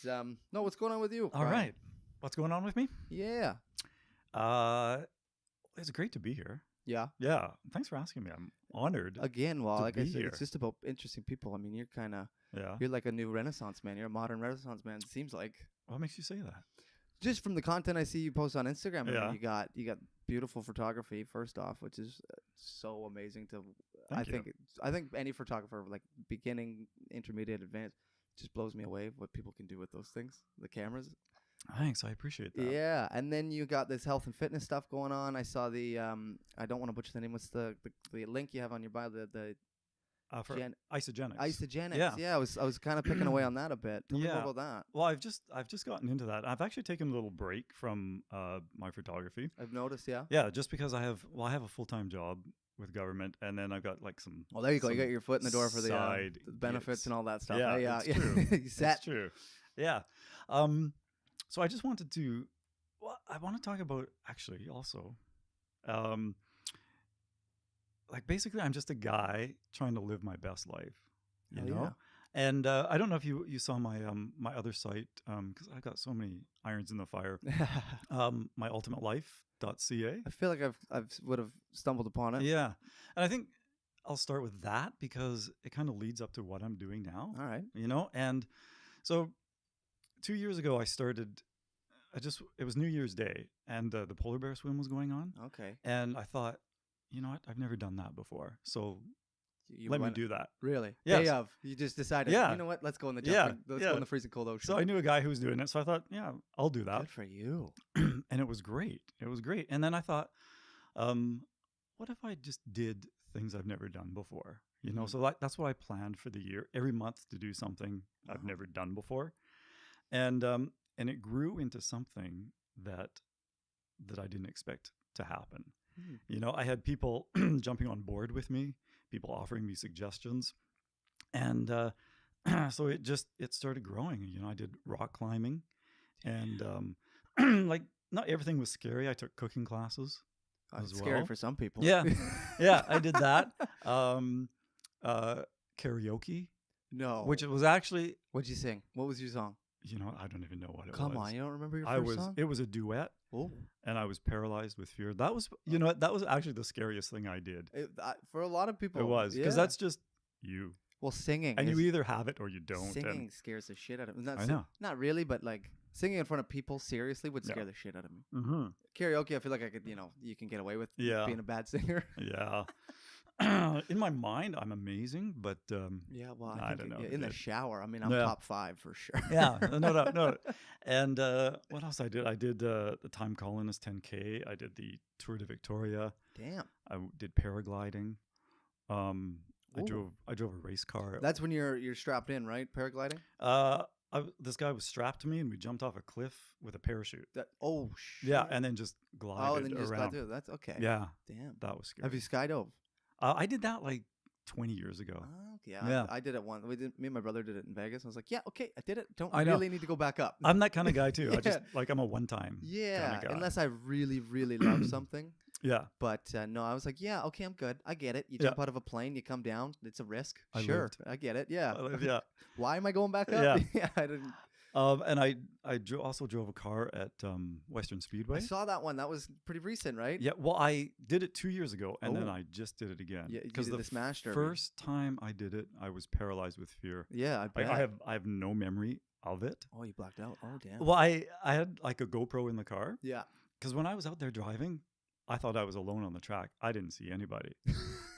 no, what's going on with you? All right. What's going on with me? Yeah. It's great to be here. Yeah. Yeah. Thanks for asking me. I'm honored. Again, well, to like I be said, here. it's just about interesting people. I mean, Yeah. you're like a new Renaissance man. You're a modern Renaissance man. It seems like What makes you say that? just from the content I see you post on Instagram. I Yeah. mean, you got beautiful photography first off, which is so amazing to. Thank you. I think any photographer, like beginning, intermediate, advanced, just blows me away what people can do with those things, the cameras. Thanks. I appreciate that. Yeah, and then you got this health and fitness stuff going on. I saw the I don't want to butcher the name. What's the link you have on your bio? The For Gen- isogenics. Isogenics. Yeah, I was kind of picking away on that a bit. Tell me more about that. Well, I've just gotten into that. I've actually taken a little break from my photography. I've noticed. Yeah. Yeah, just because I have a full-time job with government, and then I've got like some. Well, there you go. You got your foot in the door for the side benefits gigs. and all that stuff. Yeah, yeah. it's true. You set. It's true. Yeah. So I just wanted to. Well, I want to talk about actually also. Like basically, I'm just a guy trying to live my best life. You Hell know. yeah. And I don't know if you saw my my other site, because I got so many irons in the fire. myultimatelife.ca. I feel like I've would have stumbled upon it. Yeah, and I think I'll start with that because it kind of leads up to what I'm doing now. All right. You know, and so 2 years ago I started. It was New Year's Day, and the polar bear swim was going on. Okay. And I thought, you know what, I've never done that before, so You let me went- do that. Really? Yes. Day of. You just decided. Yeah. You know what? Let's go in the Yeah, let's yeah. go in the freezing cold ocean. So I knew a guy who was doing it, so I thought, yeah, I'll do that. Good for you. And it was great. It was great. And then I thought, what if I just did things I've never done before? You know, so that's what I planned for the year. Every month to do something I've never done before, and it grew into something that I didn't expect to happen. You know, I had people jumping on board with me, people offering me suggestions, and so it started growing. You know, I did rock climbing, and like not everything was scary. I took cooking classes as It's scary well. for some people. Yeah, yeah, I did that. Karaoke, No. which was actually, What'd you sing? What was your song? you know, I don't even know what it was. Come on, you don't remember your first song? It was a duet, Oh. and I was paralyzed with fear. That was, you know, that was actually the scariest thing I did. For a lot of people. It was because yeah. that's just you, Well, singing. and is, you either have it or you don't. Singing And, scares the shit out of me. I know. Not really, but like singing in front of people seriously would scare the shit out of me. mm-hmm. Karaoke, I feel like I could, you can get away with Yeah. being a bad singer. Yeah. In my mind, I'm amazing, but Yeah, well, I think don't know. in the shower. I mean, I'm Yeah. top 5 for sure. yeah, no. And what else I did? I did the Time Colonist 10K. I did the Tour de Victoria. Damn. I did paragliding. I Ooh. drove a race car. That's when you're strapped in, right? Paragliding? This guy was strapped to me, and we jumped off a cliff with a parachute. Oh, shit. Yeah, and then just glided Oh, and then you just got around. through. That's okay. Yeah, Damn. that was scary. Have you skydove? I did that like 20 years ago. Oh, Yeah. I did it once. Me and my brother did it in Vegas. I was like, yeah, okay, I did it. Don't I know. really need to go back up. I'm that kind of guy too. I just Yeah. I'm a one-time Yeah, kind of guy. unless I really, really love something. Yeah, But no, I was like, yeah, okay, I'm good. I get it. You Yeah. jump out of a plane, you come down. It's a risk. I Sure, lived. I get it. Yeah. yeah. Why am I going back up? Yeah. yeah, I didn't. And I also drove a car at Western Speedway. I saw that one. That was pretty recent, right? Yeah, well, I did it 2 years ago, and then Oh. I just did it again. Yeah, you because did the the Smash Derby. first time I did it, I was paralyzed with fear. Yeah, I Like, bet. I have no memory of it. Oh, you blacked out. Oh, damn. Well, I had like a GoPro in the car Yeah. because when I was out there driving, I thought I was alone on the track. I didn't see anybody,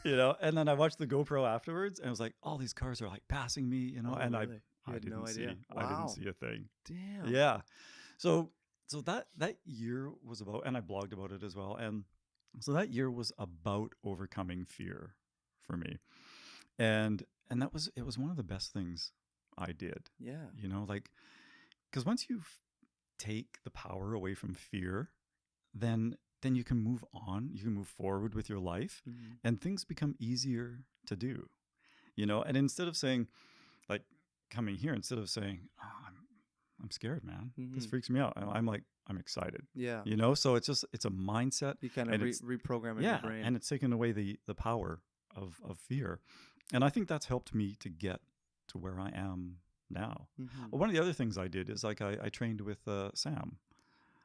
you know. And then I watched the GoPro afterwards, and I was like, all these cars are like passing me, you know. Oh, and really? You I had didn't no see. idea. I Wow. didn't see a thing. Damn. Yeah. So that year was about, and I blogged about it as well. And so that year was about overcoming fear for me. And it was one of the best things I did, Yeah. you know, like, because once you take the power away from fear, then you can move on, you can move forward with your life, and things become easier to do, you know. And instead of saying, like, coming here, instead of saying, oh, I'm scared, man, this freaks me out, I'm excited, Yeah. you know. So it's a mindset. You kind of and it's- reprogram in yeah, your brain. and it's taken away the power of fear, and I think that's helped me to get to where I am now. Mhm. One of the other things I did is like I trained with Sam.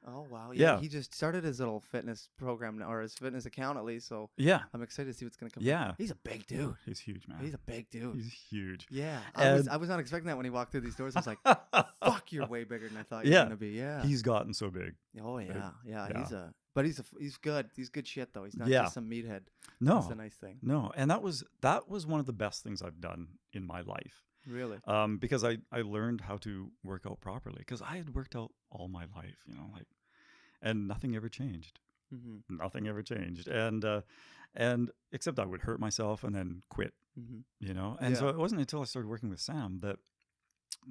Oh wow, Yeah. He just started his little fitness program now, or his fitness account at least. So Yeah. I'm excited to see what's gonna come. Yeah. He's a big dude. He's huge, man. He's a big dude. He's huge. Yeah, And I was not expecting that when he walked through these doors. I was like, "Fuck, you're way bigger than I thought you Yeah. were gonna be." Yeah. He's gotten so big. Oh yeah, yeah. Yeah. He's good. He's good shit though. He's not Yeah. just some meathead. No. That's the nice thing. No. And that was one of the best things I've done in my life. Really. Because I learned how to work out properly, because I had worked out all my life, like, and nothing ever changed. Mm-hmm. Nothing ever changed. And except I would hurt myself and then quit, Mm-hmm. And so it wasn't until I started working with Sam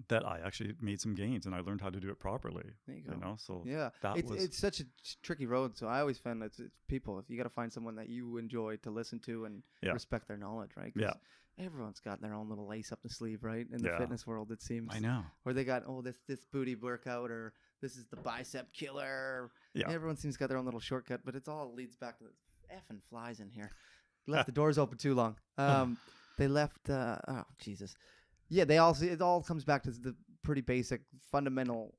that I actually made some gains and I learned how to do it properly. There you go. So yeah, it's such a tricky road. So I always find that it's people, if you got to find someone that you enjoy to listen to and respect their knowledge, right? 'Cause everyone's got their own little lace up the sleeve, right? In the fitness world, it seems. I know. Or they got this booty workout, or this is the bicep killer. Yeah. Everyone seems got their own little shortcut, but it's all leads back to the effing flies in here. Left the doors open too long. They left. Oh Jesus. Yeah, it all comes back to the pretty basic, fundamental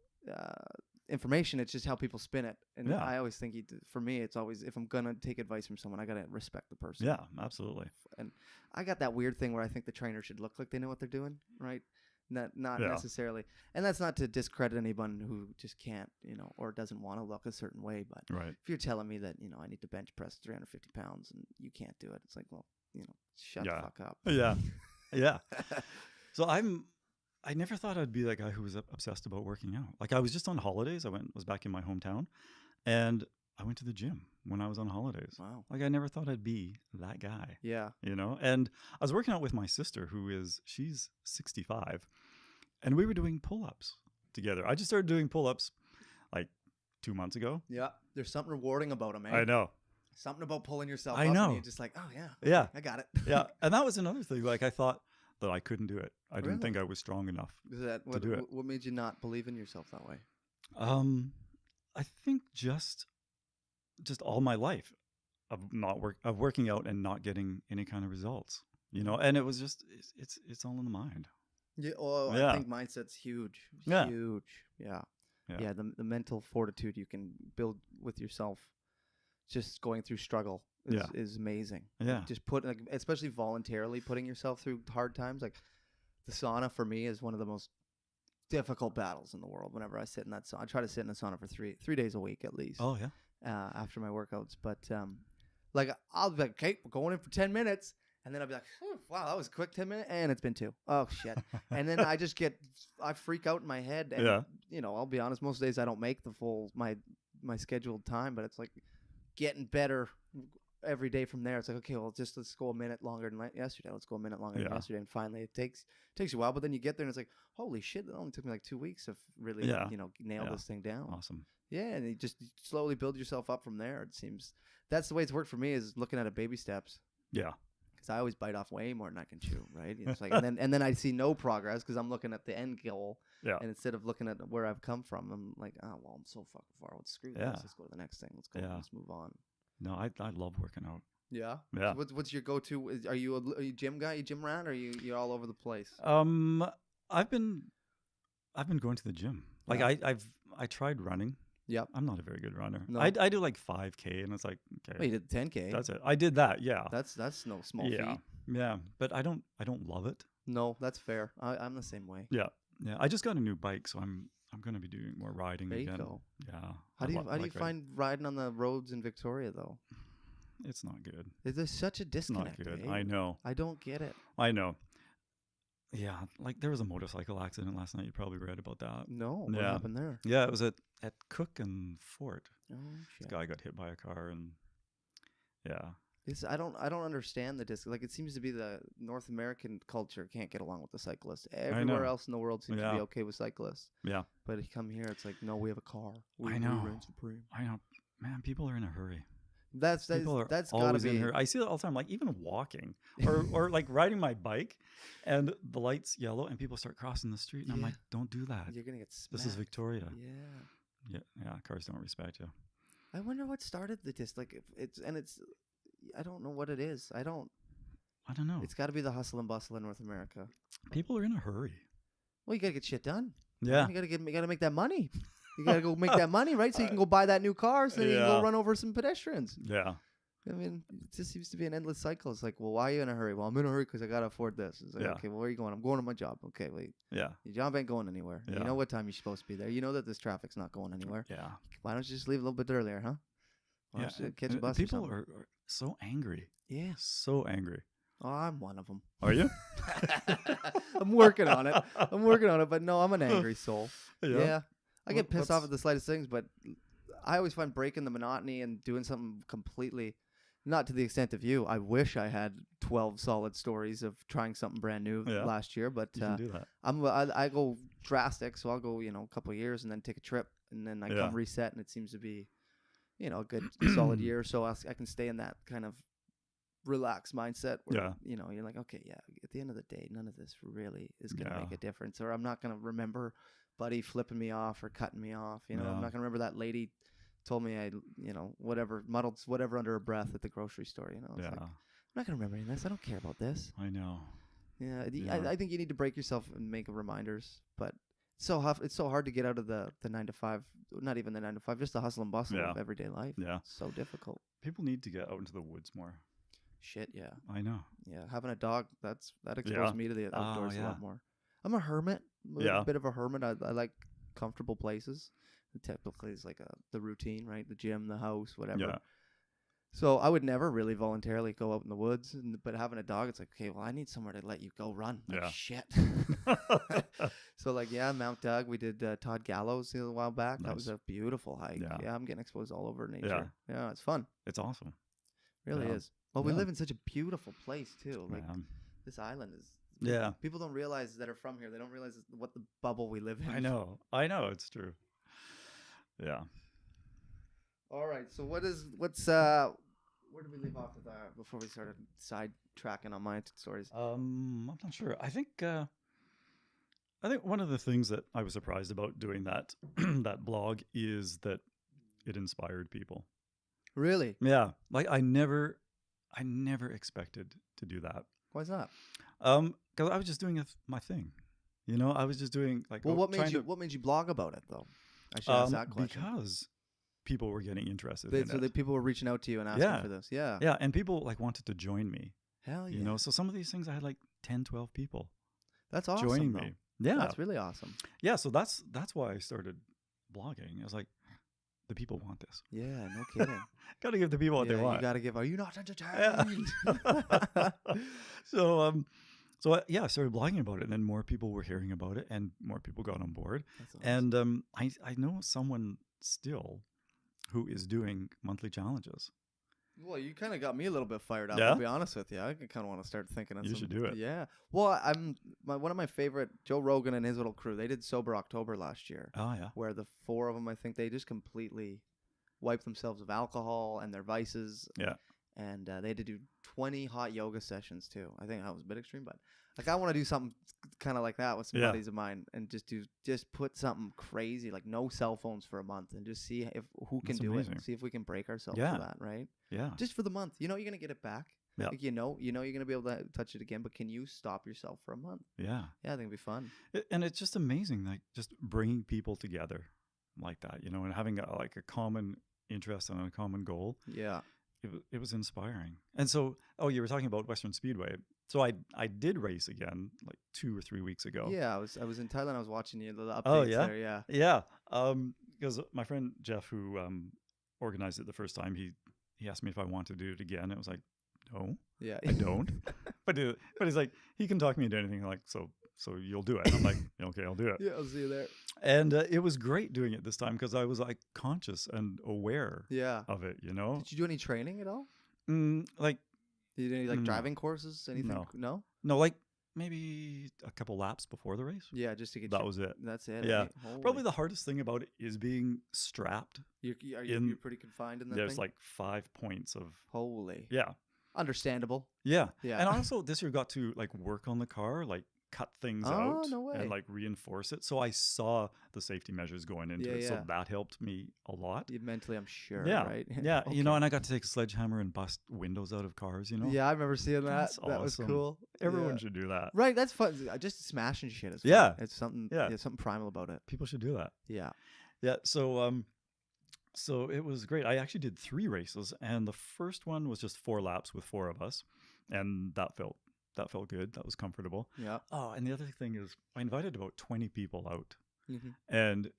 information. It's just how people spin it. And I always think, for me, it's always, if I'm going to take advice from someone, I got to respect the person. Yeah, absolutely. And I got that weird thing where I think the trainer should look like they know what they're doing, right? Not necessarily. And that's not to discredit anyone who just can't, or doesn't want to look a certain way. But if you're telling me that, I need to bench press 350 pounds and you can't do it, it's like, well, shut the fuck up. Yeah. Yeah. So I never thought I'd be that guy who was obsessed about working out. Like, I was just on holidays. I was back in my hometown, and I went to the gym when I was on holidays. Wow. Like, I never thought I'd be that guy. Yeah. And I was working out with my sister, she's 65, and we were doing pull-ups together. I just started doing pull-ups like 2 months ago. Yeah. There's something rewarding about them, eh? I know. Something about pulling yourself I up know. and you're just like, oh yeah. Yeah. I got it. Yeah. And that was another thing. Like, I thought that I couldn't do it. I didn't Really? think I was strong enough to do it. What made you not believe in yourself that way? I think just all my life of working out and not getting any kind of results, and it was just, it's all in the mind. Yeah. Oh, I think mindset's huge. Yeah. Huge. Yeah. Yeah. The mental fortitude you can build with yourself, just going through struggle is amazing. Yeah. Just especially voluntarily putting yourself through hard times. Like, the sauna for me is one of the most difficult battles in the world. Whenever I sit in that sauna, I try to sit in the sauna for three days a week at least. Oh yeah. After my workouts, but like, I'll be like, okay, we're going in for 10 minutes, and then I'll be like, wow, that was a quick 10 minutes, and it's been 2. Oh shit. And then I freak out in my head, and I'll be honest, most days I don't make the full my scheduled time, but it's like getting better every day from there. It's like, okay, well, let's go a minute longer than yesterday. Let's go a minute longer than yesterday. And finally it takes you a while, but then you get there and it's like, holy shit, it only took me like 2 weeks to really, nail this thing down. Awesome. Yeah. And you just slowly build yourself up from there. It seems that's the way it's worked for me, is looking at it baby steps. Yeah. Cause I always bite off way more than I can chew. Right. It's like, and then I see no progress cause I'm looking at the end goal. Yeah. And instead of looking at where I've come from, I'm like, oh, well, I'm so fucking far. Let's screw this. Let's go to the next thing. Let's go. Let's move on. No, I love working out. Yeah. Yeah. So what's your go-to? Are you a gym guy? You gym rat, or you're all over the place? I've been going to the gym. Like, I tried running. Yep. I'm not a very good runner. No. I do like 5K, and it's like, okay. Oh, you did 10K. That's it. I did that. Yeah. That's no small feat. Yeah. But I don't love it. No, that's fair. I'm the same way. Yeah. Yeah. I just got a new bike, so I'm going to be doing more riding there again. You go. Yeah. How do you find riding on the roads in Victoria though? It's not good. There's such a disconnect. It's not good. Eh? I know. I don't get it. I know. Yeah, like, there was a motorcycle accident last night. You probably read about that. No. What happened there? Yeah, it was at Cook and Fort. Oh shit. This guy got hit by a car, and I don't understand the disc. Like, it seems to be the North American culture can't get along with the cyclist. Everywhere else in the world seems to be okay with cyclists. Yeah. But you come here, it's like, no, we have a car. I know. We reign supreme. I know. Man, people are in a hurry. That's gotta be. I see that all the time. Like, even walking or like riding my bike, and the light's yellow, and people start crossing the street, and I'm like, don't do that. You're gonna get smacked. This is Victoria. Yeah. Yeah. Cars don't respect you. I wonder what started like, it's I don't know what it is. I don't know. It's got to be the hustle and bustle in North America. People are in a hurry. Well, you gotta get shit done. Yeah. You gotta make that money. You gotta go make that money, right? So you can go buy that new car, so you can go run over some pedestrians. Yeah. I mean, it just seems to be an endless cycle. It's like, well, why are you in a hurry? Well, I'm in a hurry because I gotta afford this. It's like, okay, well, where are you going? I'm going to my job. Okay, wait. Yeah. Your job ain't going anywhere. Yeah. You know what time you're supposed to be there. You know that this traffic's not going anywhere. Yeah. Why don't you just leave a little bit earlier, huh? Why don't you catch a bus or people something? are so angry. Yeah. So angry. Oh, I'm one of them. Are you? I'm working on it. But no, I'm an angry soul. Yeah. I get pissed off at the slightest things, but I always find breaking the monotony and doing something completely, not to the extent of you. I wish I had 12 solid stories of trying something brand new last year, but you can do that. I go drastic, so I'll go, a couple of years and then take a trip, and then I come reset, and it seems to be, a good solid year or so. I can stay in that kind of relaxed mindset where, you're like, okay, at the end of the day, none of this really is going to make a difference, or I'm not going to remember buddy flipping me off or cutting me off. I'm not going to remember that lady told me muddled whatever under her breath at the grocery store. It's like, I'm not going to remember any of this. I don't care about this. I know. Yeah. I think you need to break yourself and make reminders, but it's so hard to get out of the 9 to 5, not even the 9 to 5, just the hustle and bustle of everyday life. Yeah. It's so difficult. People need to get out into the woods more. Shit, yeah. I know. Yeah, having a dog, that exposed me to the outdoors a lot more. I'm a hermit. A bit of a hermit. I like comfortable places. Typically, it's like the routine, right? The gym, the house, whatever. Yeah. So I would never really voluntarily go out in the woods. But having a dog, it's like, okay, well, I need somewhere to let you go run. Like, shit. So, Mount Doug. We did Todd Gallows a while back. Nice. That was a beautiful hike. Yeah, I'm getting exposed all over nature. Yeah, it's fun. It's awesome. Really is. Well, we live in such a beautiful place, too. Like, this island is... Yeah. People don't realize that are from here. They don't realize what the bubble we live in. I know. It's true. Yeah. All right. So where did we leave off with that before we started sidetracking on my stories? I'm not sure. I think one of the things that I was surprised about doing that that blog is that it inspired people. Really? Yeah. Like I never expected to do that. Why's that? Because I was just doing my thing. I was just doing like. Well, what made you blog about it though? I should ask that question. Because people were getting interested in it. So people were reaching out to you and asking for this. Yeah. Yeah, and people wanted to join me. Hell yeah. So some of these things I had 10, 12 people. That's awesome. Joining me. Yeah. That's really awesome. Yeah, so that's why I started blogging. I was like, the people want this. Yeah, no kidding. Got to give the people what they want. You got to give. Are you not entertained? Yeah. So I started blogging about it, and then more people were hearing about it, and more people got on board. That's awesome. And I know someone still who is doing monthly challenges. Well, you kind of got me a little bit fired up. I'll be honest with you. I kind of want to start thinking of You should do it. Yeah. Well, one of my favorite, Joe Rogan and his little crew. They did Sober October last year. Oh yeah. Where the 4 of them, I think, they just completely wiped themselves of alcohol and their vices. Yeah. And they had to do 20 hot yoga sessions too. I think that was a bit extreme, but I want to do something kind of like that with some buddies of mine, and just put something crazy, like no cell phones for a month, and just see who can do it. See if we can break ourselves for that, right? Yeah. Just for the month. You're gonna get it back. Yeah. Like, you're gonna be able to touch it again, but can you stop yourself for a month? Yeah. Yeah, I think it'd be fun. And it's just amazing, like just bringing people together like that, and having a common interest and a common goal. Yeah. It was inspiring. And so, you were talking about Western Speedway. So I did race again 2 or 3 weeks ago. Yeah, I was in Thailand. I was watching the updates there. Yeah. Yeah. Because my friend Jeff, who organized it the first time, he asked me if I wanted to do it again. It was like, no, I don't. but he's like, he can talk me into anything. So you'll do it. And I'm like, okay, I'll do it. Yeah, I'll see you there. And it was great doing it this time because I was conscious and aware of it, Did you do any training at all? Did you do any driving courses? Anything? No? No, maybe a couple laps before the race. Yeah, just to get that was it. That's it. Yeah. Probably the hardest thing about it is being strapped. You're pretty confined in that There's thing? 5 points of... Holy. Yeah. Understandable. Yeah. And also this year got to work on the car, cut things Oh, out no way. and like reinforce it. So I saw the safety measures going into it. So that helped me a lot. Mentally, I'm sure, Yeah. right? Yeah. Okay. You know, and I got to take a sledgehammer and bust windows out of cars, you know? Yeah, I remember seeing that. That's That was awesome. cool. Everyone should do that. Right, that's fun. Just smashing shit is fun. Yeah. It's something something primal about it. People should do that. Yeah. Yeah. So it was great. I actually did 3 races, and the first one was just 4 laps with 4 of us, and that felt good. That was comfortable. Yeah. Oh, and the other thing is I invited about 20 people out, Mm-hmm. and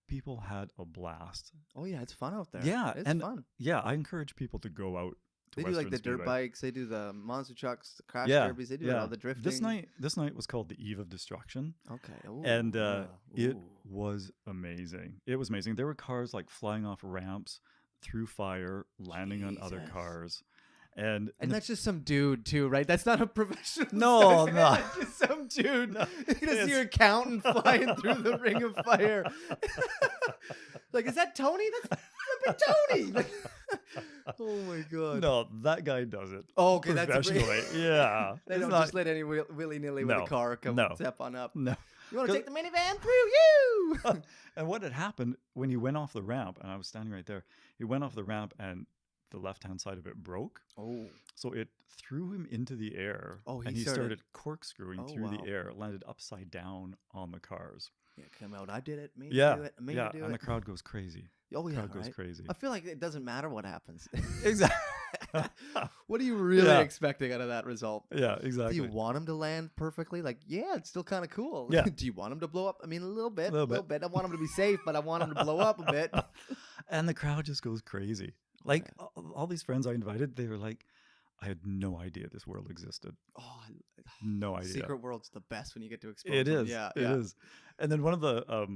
people had a blast. Oh yeah, it's fun out there. Yeah, it's and fun. Yeah, I encourage people to go out. They do like the dirt bikes. They do the monster trucks, the crash derbies. They do all the drifting. This night was called the Eve of Destruction. Okay. Ooh, And it was amazing. It was amazing. There were cars like flying off ramps through fire, landing on other cars. And that's just some dude too, right? That's not a professional. No, no. That's just some dude. No, You just see your accountant flying through the ring of fire. Like, is that Tony? That's flipping Tony. Like, oh my god. No, that guy does it. Oh, okay, professionally. Yeah. They don't just let any willy-nilly with a car come step on up. No. You want to take the minivan through you? And what had happened when he went off the ramp, and I was standing right there, he went off the ramp and the left-hand side of it broke. Oh. So it threw him into the air. Oh, and he started corkscrewing through the air, landed upside down on the cars. Yeah, come out. I did it. Made yeah. you do it. Made you do and it. the crowd goes crazy. Oh, yeah. The crowd goes crazy. I feel like it doesn't matter what happens. Exactly. What are you really expecting out of that result? Yeah, exactly. Do you want him to land perfectly? Like, yeah, it's still kind of cool. Yeah. Do you want him to blow up? I mean, a little bit. A little bit. I want him to be safe, but I want him to blow up a bit. And the crowd just goes crazy. Like, all these friends I invited, they were like, I had no idea this world existed. Oh, no idea. Secret World's the best when you get to experience it. It Is. Yeah, it is. And then one of the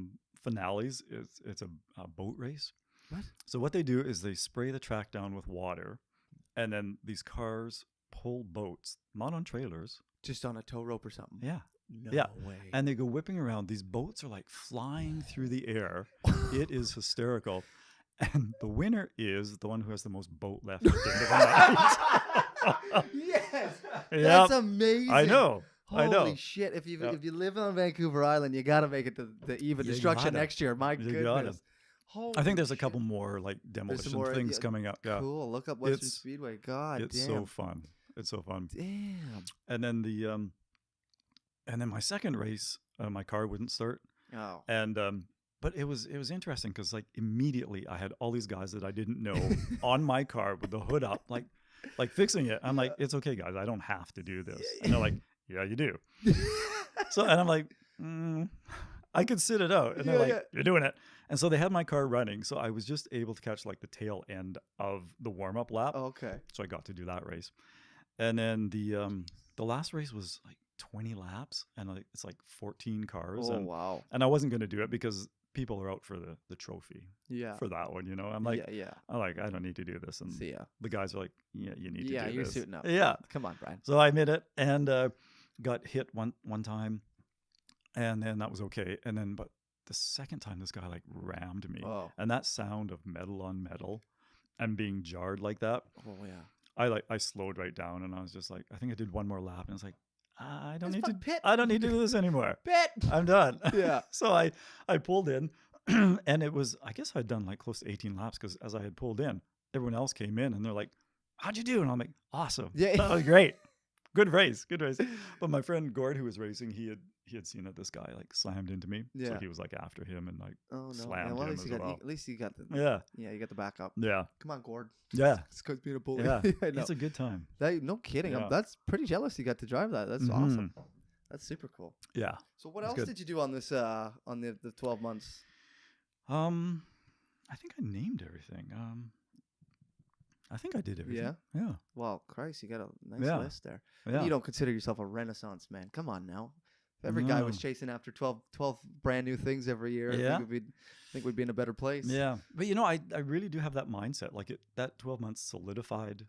finales is it's a boat race. What? So what they do is they spray the track down with water, and then these cars pull boats, not on trailers. Just on a tow rope or something. Yeah. No way. And they go whipping around. These boats are like flying through the air. It is hysterical. And the winner is the one who has the most boat left at the end of the night. Yes. That's amazing. I know. Holy shit. If you live on Vancouver Island, you got to make it to the Eve of Destruction next year. My goodness. I think there's a couple more like demolition things coming up. Yeah. Cool. Look up Western Speedway. God damn. It's so fun. It's so fun. Damn. And then my second race, my car wouldn't start. Oh. And but it was interesting because like immediately I had all these guys that I didn't know on my car with the hood up, like fixing it. I'm like, it's okay, guys. I don't have to do this. And they're like, yeah, you do. So and I'm like, I could sit it out. And they're like, you're doing it. And so they had my car running. So I was just able to catch like the tail end of the warm-up lap. Okay. So I got to do that race. And then the last race was like 20 laps and it's like 14 cars. Oh, wow. And I wasn't going to do it because people are out for the trophy. Yeah. For that one, you know. I'm like, yeah. I'm like, I don't need to do this. And see ya. The guys are like, yeah, you need to do this. Yeah, you're suiting up. Yeah. Come on, Brian. So I made it and got hit one time. And then that was okay. And then, but the second time this guy like rammed me. Oh. And that sound of metal on metal and being jarred like that. Oh, yeah. I slowed right down and I was just like, I think I did one more lap and it's like, I don't need to do this anymore. Pit. I'm done. Yeah. So I pulled in and it was, I guess I'd done like close to 18 laps because as I had pulled in, everyone else came in and they're like, how'd you do? And I'm like, awesome. Yeah. That was great. Good race. But my friend Gord, who was racing, he had seen that this guy like slammed into me. Yeah. So he was like after him and like Well, slammed him as well. At least you got the you got the backup. Yeah. Come on, Gord. Yeah. It's because being a bully. Yeah. It's a good time. No kidding. Yeah. That's pretty jealous you got to drive that. That's awesome. That's super cool. Yeah. So what else did you do on this on the 12 months? I think I named everything. I think I did everything. Yeah. Well, Christ, you got a nice list there. Yeah. You don't consider yourself a Renaissance man. Come on now. If every guy was chasing after 12 brand new things every year, I think we'd be in a better place. Yeah. But you know, I really do have that mindset. Like that 12 months solidified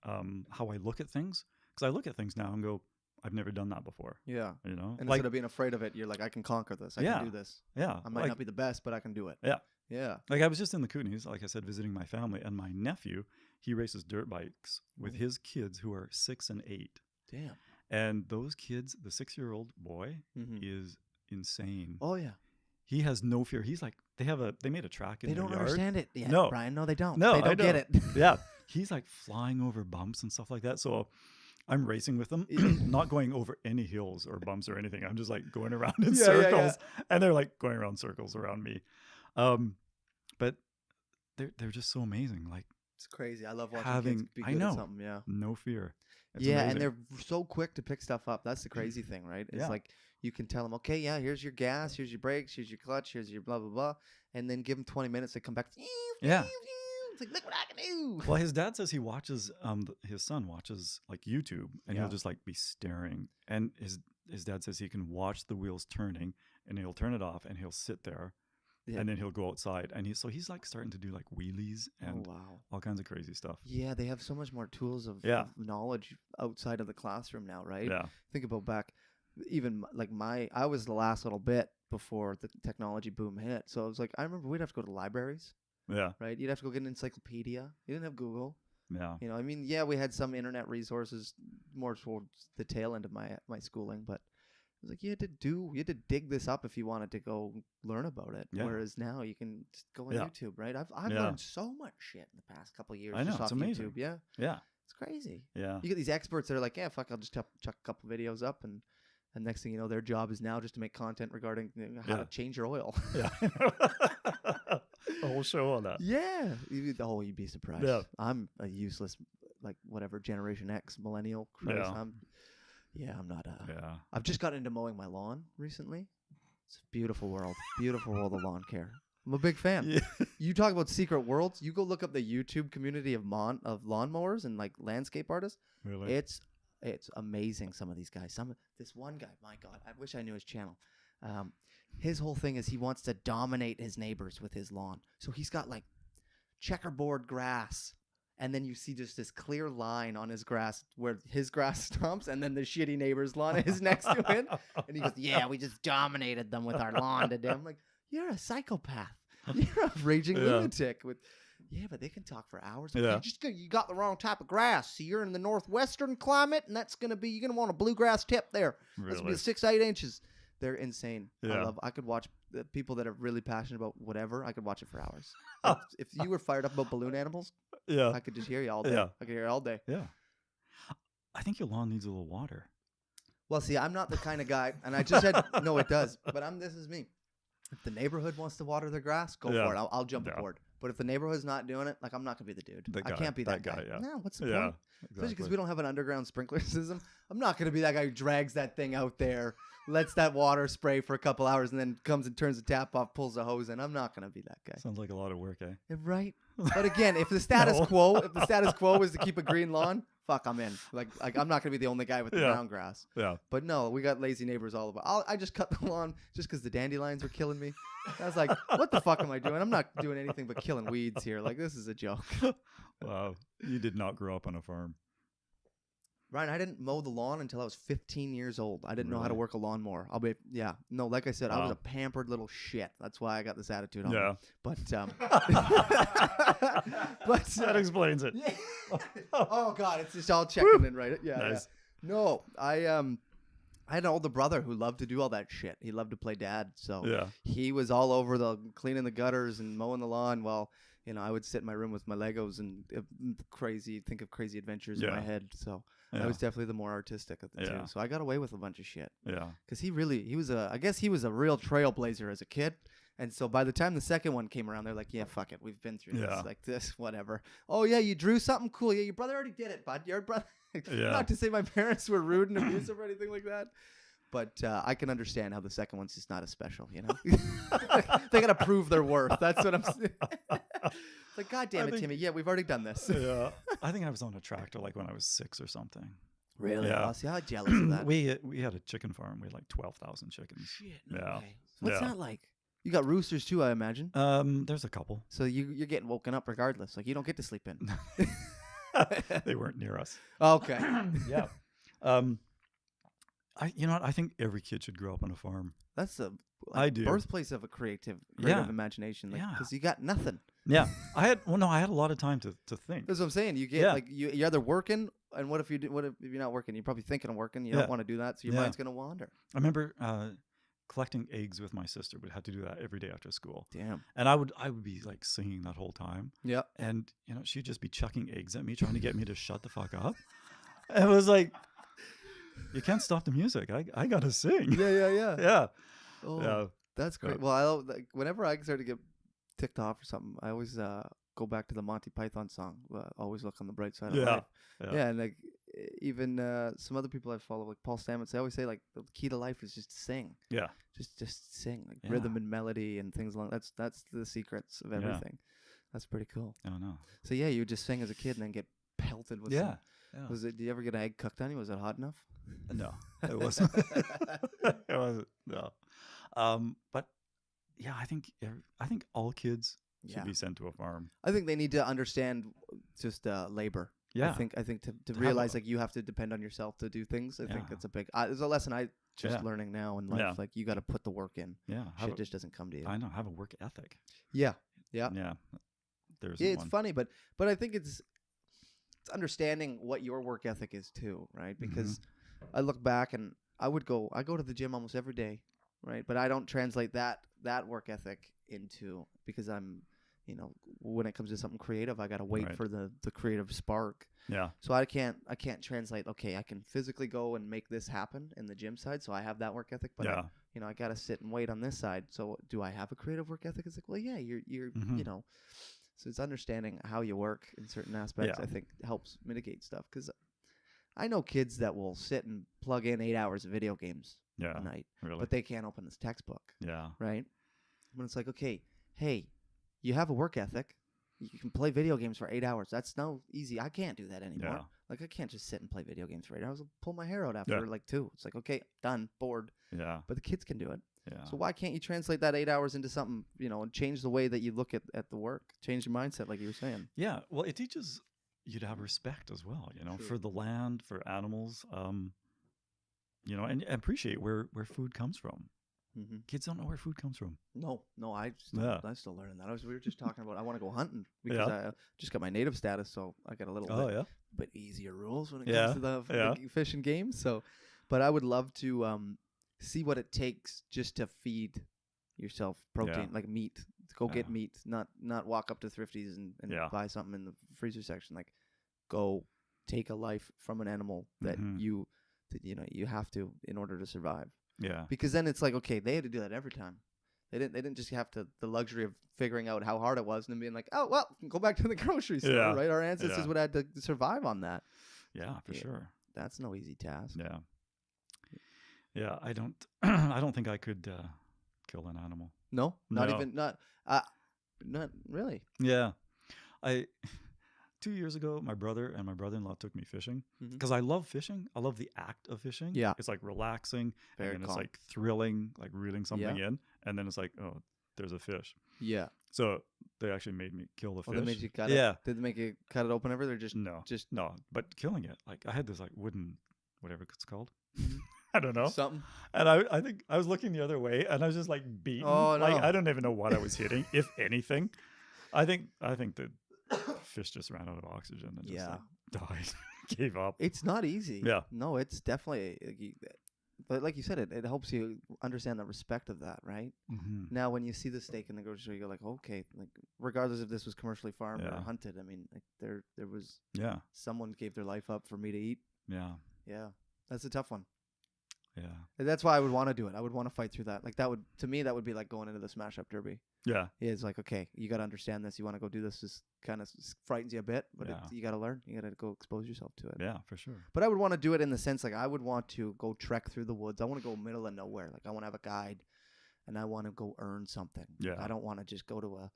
how I look at things. Because I look at things now and go, I've never done that before. Yeah. You know? And instead of being afraid of it, you're like, I can conquer this. I can do this. Yeah. I might not be the best, but I can do it. Yeah. Yeah. Like I was just in the Kootenays, like I said, visiting my family, and my nephew, he races dirt bikes with his kids who are 6 and 8. Damn. And those kids, the 6-year-old boy is insane. Oh yeah. He has no fear. He's like, they made a track in They their don't yard. understand it yet, No. Brian. No, they don't. No, they don't get it. Yeah. He's like flying over bumps and stuff like that. So I'm racing with them, not going over any hills or bumps or anything. I'm just like going around in circles, and they're like going around circles around me. But they're just so amazing. Like, it's crazy. I love watching kids be good at something. Yeah. No fear. It's amazing. amazing. And they're so quick to pick stuff up. That's the crazy thing, right? It's like you can tell them, okay, yeah, here's your gas, here's your brakes, here's your clutch, here's your blah, blah, blah. And then give them 20 minutes, they come back. Yeah. It's like, look what I can do. Well, his dad says he watches, his son watches like YouTube, and he'll just like be staring. And his dad says he can watch the wheels turning, and he'll turn it off, and he'll sit there, and then he'll go outside. And he's like starting to do like wheelies and all kinds of crazy stuff. Yeah, they have so much more tools of knowledge outside of the classroom now, right? Yeah. Think about back, even like I was the last little bit before the technology boom hit. So it was like, I remember we'd have to go to libraries. Yeah. Right? You'd have to go get an encyclopedia. You didn't have Google. Yeah. You know, I mean, yeah, we had some internet resources more towards the tail end of my schooling, but it was like you had to dig this up if you wanted to go learn about it. Yeah. Whereas now you can just go on YouTube, right? I've learned so much shit in the past couple of years just off YouTube. Yeah. Yeah. It's crazy. Yeah. You get these experts that are like, yeah, fuck, I'll just chuck a couple videos up, and next thing you know, their job is now just to make content regarding how to change your oil. Yeah. A whole show on that. Yeah. You'd be surprised. Yeah. I'm a useless, like, whatever, Generation X, millennial. Christ. I'm not. I've just got into mowing my lawn recently. It's a beautiful world. Beautiful world of lawn care. I'm a big fan. Yeah. You talk about secret worlds. You go look up the YouTube community of lawnmowers and like landscape artists. Really? It's amazing. Some of these guys. This one guy. My God, I wish I knew his channel. His whole thing is he wants to dominate his neighbors with his lawn. So he's got like checkerboard grass, and then you see just this clear line on his grass where his grass stumps, and then the shitty neighbor's lawn is next to it. And he goes, "Yeah, we just dominated them with our lawn today." I'm like, "You're a psychopath. You're a raging lunatic." Yeah, but they can talk for hours. Yeah. You got the wrong type of grass. See, you're in the northwestern climate, and you're gonna want a bluegrass tip there. Really? That's gonna be 6-8 inches. They're insane. Yeah. I could watch the people that are really passionate about whatever. I could watch it for hours. If you were fired up about balloon animals, I could just hear you all day. Yeah. I could hear you all day. Yeah. I think your lawn needs a little water. Well, see, I'm not the kind of guy, and I just said, no, it does. But this is me. If the neighborhood wants to water their grass, go for it. I'll jump aboard. But if the neighborhood's not doing it, like, I'm not going to be the dude. I can't be that guy. Yeah. No, what's the point? Exactly. Especially because we don't have an underground sprinkler system. I'm not going to be that guy who drags that thing out there, lets that water spray for a couple hours, and then comes and turns the tap off, pulls the hose in. I'm not going to be that guy. Sounds like a lot of work, eh? Right? But again, if the status quo is to keep a green lawn, fuck, I'm in. Like I'm not going to be the only guy with the brown grass. Yeah. But no, we got lazy neighbors all over. I just cut the lawn just because the dandelions were killing me. I was like, what the fuck am I doing? I'm not doing anything but killing weeds here. Like, this is a joke. Wow. You did not grow up on a farm. Ryan, I didn't mow the lawn until I was 15 years old. I didn't know how to work a lawnmower. No, like I said, I was a pampered little shit. That's why I got this attitude on me. But that explains it. Oh God, it's just all checking in, right? Yeah. Nice. Yeah. No, I had an older brother who loved to do all that shit. He loved to play dad, so he was all over the cleaning the gutters and mowing the lawn. While I would sit in my room with my Legos and think of crazy adventures in my head. So I was definitely the more artistic of the two. So I got away with a bunch of shit. Yeah, because he was a real trailblazer as a kid. And so by the time the second one came around, they're like, yeah, fuck it. We've been through this. Like this, whatever. Oh, yeah, you drew something cool. Yeah, your brother already did it, bud. Your brother. Not to say my parents were rude and abusive or anything like that. But I can understand how the second one's just not as special, They got to prove their worth. That's what I'm saying. It's like, God damn it, Timmy. Yeah, we've already done this. Yeah. I think I was on a tractor like when I was 6 or something. Really? Yeah. See, I'm jealous of that. We had a chicken farm. We had like 12,000 chickens. Shit. No way. What's that like? You got roosters too, I imagine. There's a couple. So you're getting woken up regardless. Like you don't get to sleep in. They weren't near us. Okay. Yeah. I think every kid should grow up on a farm. That's the I do. birthplace of a creative imagination. Because you got nothing. Yeah. I had a lot of time to think. That's what I'm saying. You get like you're either working, and what if you're not working? You're probably thinking of working. You don't want to do that, so your mind's gonna wander. I remember collecting eggs with my sister. We had to do that every day after school. Damn. And I would be like singing that whole time. Yeah. And she'd just be chucking eggs at me, trying to get me to shut the fuck up. It was like, you can't stop the music. I gotta sing. Yeah. Yeah. Oh, Yeah. that's great. Well, whenever I start to get ticked off or something, I always go back to the Monty Python song. Always look on the bright side of life. Yeah, and like even some other people I follow, like Paul Stamets, they always say like the key to life is just to sing. Yeah. Just sing, like rhythm and melody and things along. That's the secrets of everything. That's pretty cool. Oh no. So yeah, you would just sing as a kid and then get pelted with some. Did you ever get an egg cooked on you? Was it hot enough? No, it wasn't. It wasn't. No. But yeah, I think all kids should be sent to a farm. I think they need to understand just labor. Yeah. I think to realize like you have to depend on yourself to do things. I think it's a big. There's a lesson I just learning now in life. Yeah. Like you got to put the work in. Yeah. Shit just doesn't come to you. I know. Have a work ethic. Yeah. Yeah. There's it's funny, but I think it's understanding what your work ethic is too, right? Because I look back and I go to the gym almost every day, right? But I don't translate that work ethic into, because I'm, when it comes to something creative, I got to wait for the creative spark. Yeah. So I can't translate, okay, I can physically go and make this happen in the gym side, so I have that work ethic, but I got to sit and wait on this side. So do I have a creative work ethic? It's like, well, yeah, you're so it's understanding how you work in certain aspects, I think helps mitigate stuff. Because I know kids that will sit and plug in 8 hours of video games a night, but they can't open this textbook. Yeah. Right? When it's like, okay, hey, you have a work ethic. You can play video games for 8 hours. That's no easy. I can't do that anymore. Yeah. Like, I can't just sit and play video games for 8 hours. I'll pull my hair out after like 2. It's like, okay, done, bored. Yeah. But the kids can do it. Yeah. So why can't you translate that 8 hours into something, and change the way that you look at the work, change your mindset, like you were saying? Yeah. Well, it teaches you to have respect as well, for the land, for animals, and appreciate where food comes from. Mm-hmm. Kids don't know where food comes from. No, I'm still learning that. We were just talking about I want to go hunting because I just got my native status, so I got a little bit easier rules when it comes to the fishing games. So, but I would love to see what it takes just to feed yourself protein, like meat. Go get meat, not walk up to Thrifties and buy something in the freezer section. Like, go take a life from an animal that you have to in order to survive. Yeah. Because then it's like, okay, they had to do that every time. They didn't just have the luxury of figuring out how hard it was and then being like, oh well, go back to the grocery store, right? Our ancestors would have had to survive on that. Yeah, for sure. That's no easy task. Yeah. Yeah, I don't think I could kill an animal. No, not really. Yeah, 2 years ago, my brother and my brother-in-law took me fishing because I love fishing. I love the act of fishing. Yeah, it's like relaxing, very and calm. it's like thrilling, like reeling something in, and then it's like, oh, there's a fish. Yeah. So they actually made me kill the fish. They made you cut it? Yeah. Did they make you cut it open ever? They're just no, but killing it. Like I had this like wooden, whatever it's called. I don't know. Something. And I think I was looking the other way and I was just like beaten. Oh, no. Like I don't even know what I was hitting, if anything. I think the fish just ran out of oxygen and just died. Gave up. It's not easy. Yeah. No, it's definitely, but like you said, it helps you understand the respect of that, right? Mm-hmm. Now, when you see the steak in the grocery store, you're like, okay, like regardless if this was commercially farmed or hunted, I mean, like there was someone gave their life up for me to eat. Yeah. Yeah. That's a tough one. Yeah. And that's why I would want to do it. I would want to fight through that. Like that would, to me, that would be like going into the smash up derby. Yeah. It's like, okay, you got to understand this. You want to go do this. This kind of frightens you a bit, but you got to learn. You got to go expose yourself to it. Yeah, for sure. But I would want to do it in the sense, like I would want to go trek through the woods. I want to go middle of nowhere. Like I want to have a guide and I want to go earn something. Yeah. I don't want to just go to a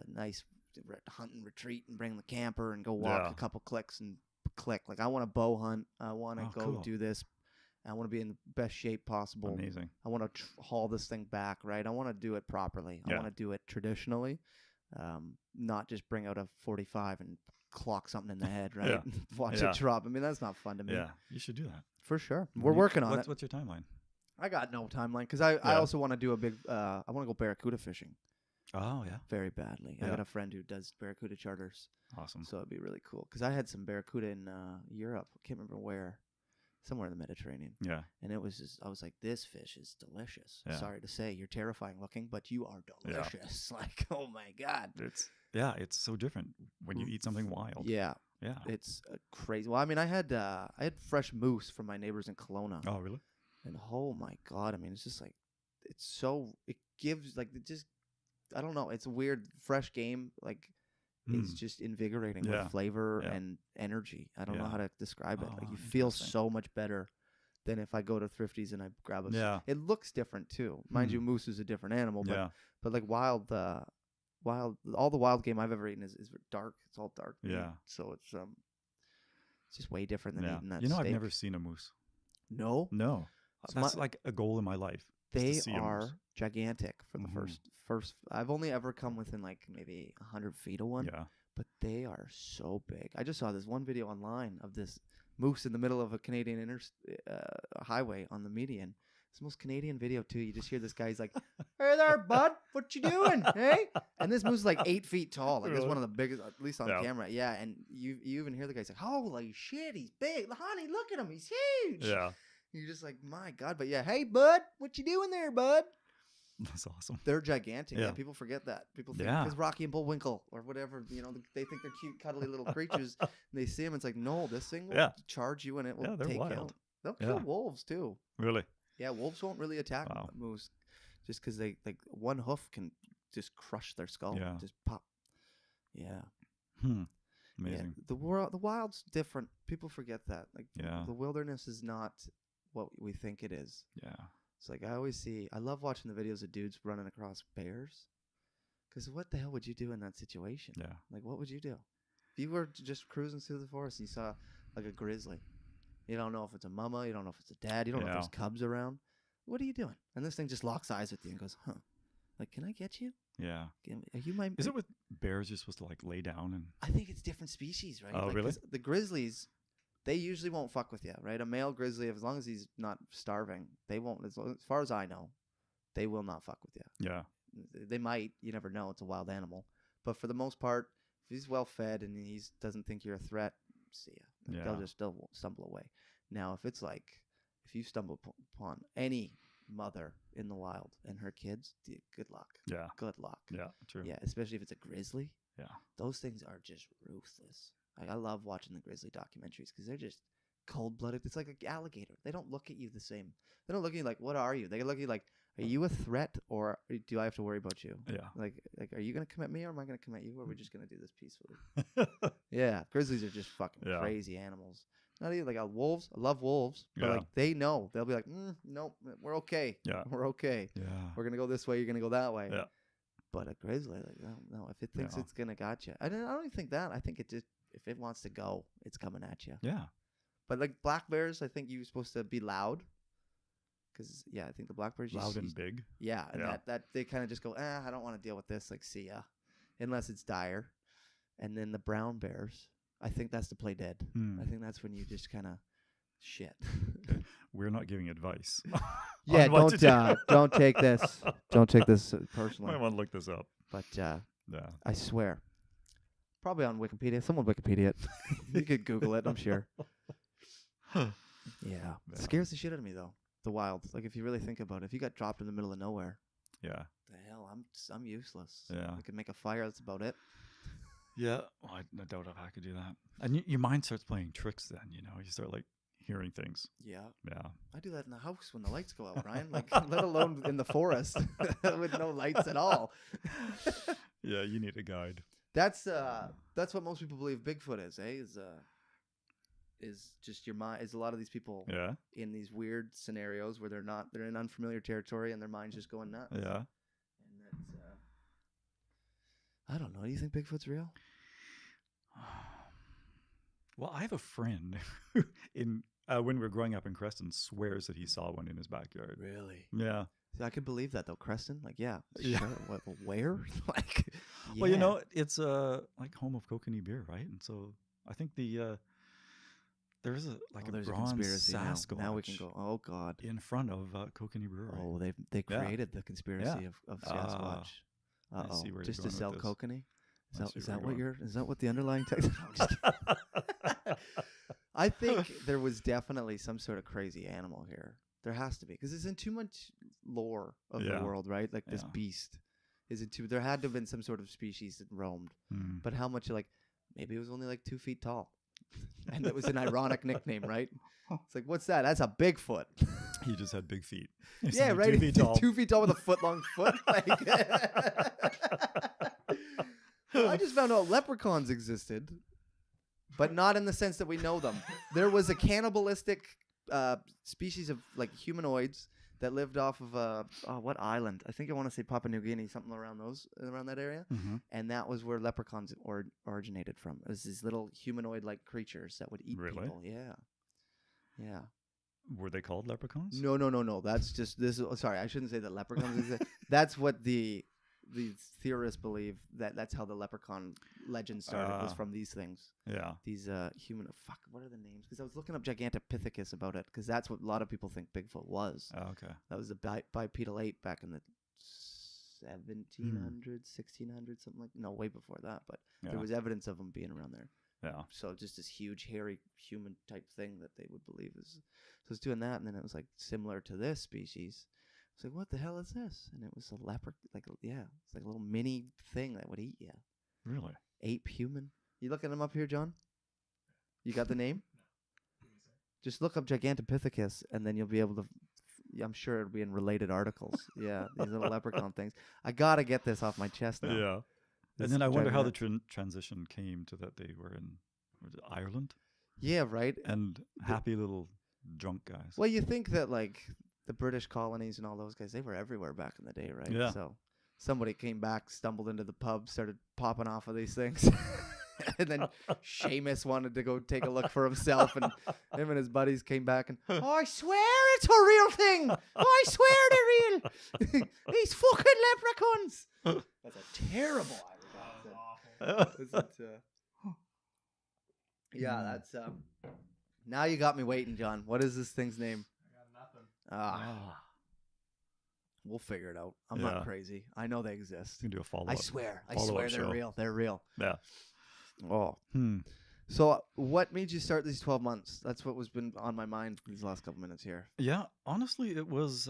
nice hunting retreat and bring the camper and go walk a couple clicks and click. Like I want to bow hunt. I want to do this. I want to be in the best shape possible. Amazing. I want to haul this thing back, right? I want to do it properly. I want to do it traditionally, not just bring out a 45 and clock something in the head, right? Watch it drop. I mean, that's not fun to me. Yeah, you should do that. For sure. We're working on it. What's your timeline? I got no timeline because I also want to do a big, I want to go barracuda fishing. Oh, yeah. very badly. I Yeah. got a friend who does barracuda charters, Awesome. so it'd be really cool. Because I had some barracuda in Europe. I can't remember where. Somewhere in the Mediterranean. Yeah. And it was just, I was like, this fish is delicious. Yeah. Sorry to say, you're terrifying looking, but you are delicious. Yeah. Like, oh my God. It's so different when you eat something wild. Yeah. Yeah. It's crazy. Well, I mean, I had fresh moose from my neighbors in Kelowna. Oh, really? And oh my God. I mean, it's just like, it gives, like, it just, I don't know. It's a weird, fresh game. Like, it's just invigorating with flavor and energy. I don't know how to describe it. Like, you feel so much better than if I go to Thrifty's and I grab a. Yeah. It looks different too. Mind you, moose is a different animal, but like all the wild game I've ever eaten is dark. It's all dark meat. Yeah. So it's just way different than eating that. You know, steak. I've never seen a moose. No. So that's like a goal in my life. They are gigantic for the first. I've only ever come within like maybe 100 feet of one. Yeah. But they are so big. I just saw this one video online of this moose in the middle of a Canadian highway on the median. It's the most Canadian video too. You just hear this guy. He's like, "Hey there, bud. What you doing? Hey?" And this moose is like 8 feet tall. Like it's one of the biggest, at least on camera. Yeah. And you even hear the guy's like, "Holy shit, he's big. Honey, look at him. He's huge." Yeah. You're just like, my God. But yeah, hey, bud, what you doing there, bud? That's awesome. They're gigantic. Yeah. Yeah, people forget that. People think because Rocky and Bullwinkle or whatever, they think they're cute, cuddly little creatures. And they see them. It's like, no, this thing will charge you and it will take you out. They'll kill wolves too. Really? Yeah, wolves won't really attack moose just because they like one hoof can just crush their skull. Yeah. Just pop. Yeah. Amazing. Yeah. The wild's different. People forget that. Like the wilderness is not what we think it is. Yeah. It's like I love watching the videos of dudes running across bears. Because what the hell would you do in that situation? Yeah. Like, what would you do? If you were just cruising through the forest and you saw like a grizzly, you don't know if it's a mama, you don't know if it's a dad, you don't know if there's cubs around. What are you doing? And this thing just locks eyes with you and goes, huh? Like, can I get you? Yeah. Are you my? Is it with bears you're supposed to like lay down and? I think it's different species, right? Oh, like, really? The grizzlies, they usually won't fuck with you, right? A male grizzly, as long as he's not starving, they won't. As far as I know, they will not fuck with you. Yeah. They might. You never know. It's a wild animal. But for the most part, if he's well fed and he doesn't think you're a threat, see ya. Yeah. They'll stumble away. Now, if it's like, if you stumble upon any mother in the wild and her kids, good luck. Yeah. Good luck. Yeah. True. Yeah. Especially if it's a grizzly. Yeah. Those things are just ruthless. I love watching the grizzly documentaries because they're just cold-blooded. It's like an alligator. They don't look at you the same. They don't look at you like, what are you? They look at you like, are you a threat or do I have to worry about you? Yeah. Like, are you going to come at me or am I going to come at you? Or are we just going to do this peacefully? Yeah. Grizzlies are just fucking crazy animals. Not even like wolves. I love wolves. But like they know. They'll be like, nope, we're okay. Yeah. We're okay. Yeah. We're going to go this way. You're going to go that way. Yeah. But a grizzly, like, no. If it thinks it's going to got you. I don't even think that. I think it just, if it wants to go, it's coming at you. Yeah. But like black bears, I think you're supposed to be loud. Because, I think the black bears... Loud and big. Yeah, and that they kind of just go, I don't want to deal with this. Like, see ya. Unless it's dire. And then the brown bears, I think that's to play dead. I think that's when you just kind of shit. We're not giving advice. Yeah, don't take this. Don't take this personally. I want to look this up. But I swear. Probably on Wikipedia. Someone Wikipedia it. You could Google it, I'm sure. Yeah. It scares the shit out of me, though. The wild. Like, if you really think about it, if you got dropped in the middle of nowhere. Yeah. The hell, I'm useless. Yeah. I could make a fire. That's about it. Yeah. Well, I doubt if I could do that. And your mind starts playing tricks then, you start like hearing things. Yeah. Yeah. I do that in the house when the lights go out, Ryan. Like, let alone in the forest with no lights at all. Yeah, you need a guide. That's what most people believe Bigfoot is, is just your mind. Is a lot of these people in these weird scenarios where they're in unfamiliar territory and their mind's just going nuts. Yeah. And that's I don't know. Do you think Bigfoot's real? Well, I have a friend who when we were growing up in Creston swears that he saw one in his backyard. Really? Yeah. See, I could believe that though. Creston, like, sure. What, where? Like, well, it's like home of kokanee beer, right? And so I think there's a bronze conspiracy Sasquatch. Now we can go. Oh God! In front of kokanee Brewery. Oh, they created the conspiracy of Sasquatch. I see where Just you're to going sell with this. cocaine? I see Is where that you're what going. is that what the underlying text? No, I'm just kidding. I think there was definitely some sort of crazy animal here. There has to be, because it's in too much lore of the world, right? Like this beast is in too. There had to have been some sort of species that roamed, but how much? Like maybe it was only like 2 feet tall, and it was an ironic nickname, right? It's like, what's that? That's a Bigfoot. He just had big feet. Yeah, right. 2 feet tall. 2 feet tall with a foot-long foot. Like, I just found out leprechauns existed, but not in the sense that we know them. There was a cannibalistic species of like humanoids that lived off of what island? I think I want to say Papua New Guinea, something around that area. Mm-hmm. And that was where leprechauns originated from. It was these little humanoid-like creatures that would eat people. Yeah, yeah. Were they called leprechauns? No. That's just this. Sorry, I shouldn't say that leprechauns exist. That's what the theorists believe, that's how the leprechaun legend started, was from these things. Yeah. These human. Fuck, what are the names? Because I was looking up Gigantopithecus about it, because that's what a lot of people think Bigfoot was. Oh, okay. That was a bipedal ape back in the 1700s, 1600s, something like. No, way before that. But there was evidence of them being around there. Yeah. So just this huge, hairy human type thing that they would believe is. So it's doing that, and then it was like similar to this species. It's like, what the hell is this? And it was a leopard, it's like a little mini thing that would eat you. Really? Ape human. You looking them up here, John? You got the name? Just look up Gigantopithecus, and then you'll be able to. I'm sure it'll be in related articles. Yeah, these little leprechaun things. I gotta get this off my chest now. Yeah. And then I wonder how the transition came to that they were in Ireland. Yeah, right. And happy little drunk guys. Well, you think that like the British colonies and all those guys, they were everywhere back in the day, right? Yeah. So somebody came back, stumbled into the pub, started popping off of these things. And then Seamus wanted to go take a look for himself, and him and his buddies came back and, oh, I swear it's a real thing. Oh, I swear they're real. These fucking leprechauns. That's a terrible Irish accent. Yeah, that's now you got me waiting, John. What is this thing's name? I got nothing. We'll figure it out. I'm not crazy. I know they exist. You can do a follow-up. I swear they're real. They're real. Yeah. Oh. So what made you start these 12 months? That's what was been on my mind these last couple minutes here. Yeah, honestly, it was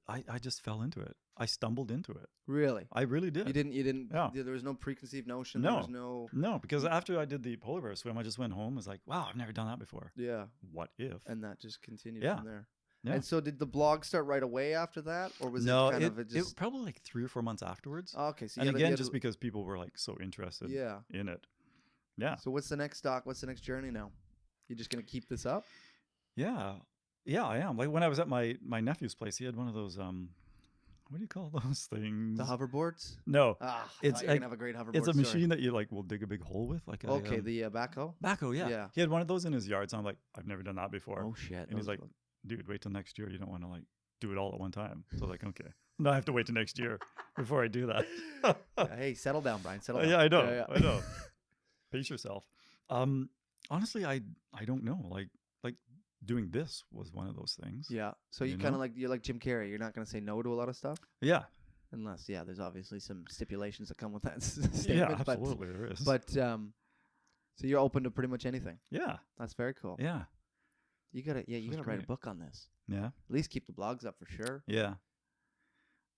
I just fell into it. I stumbled into it. Really? I really did. You didn't Yeah. There was no preconceived notion. No. There was No, because after I did the polar bear swim, I just went home and was like, wow, I've never done that before. Yeah. What if? And that just continued Yeah. from there. Yeah. And so did the blog start right away after that? Or was No, it kind of just... it probably like 3 or 4 months afterwards. Oh, okay. So and again, just because people were like so interested in it. Yeah. So what's the next stock? What's the next journey now? You just going to keep this up? Yeah. Yeah, I am. Like when I was at my nephew's place, he had one of those, what do you call those things? The hoverboards? No. It's you're gonna have a great hoverboard. It's a machine that you like will dig a big hole with. Like the backhoe? Backhoe, yeah. Yeah. He had one of those in his yard, so I'm like, I've never done that before. Oh, shit. And he's like, dude, wait till next year. You don't want to like do it all at one time. So like, okay. No, I have to wait till next year before I do that. Hey, settle down, Brian. Settle down. Yeah, I know. Yeah. I know. Pace yourself. Honestly, I don't know. Like doing this was one of those things. Yeah. So you kind of you're like Jim Carrey. You're not going to say no to a lot of stuff. Yeah. Unless, there's obviously some stipulations that come with that statement. Yeah, absolutely, there is. But so you're open to pretty much anything. Yeah. That's very cool. Yeah. You gotta write a book on this. Yeah. At least keep the blogs up for sure. Yeah.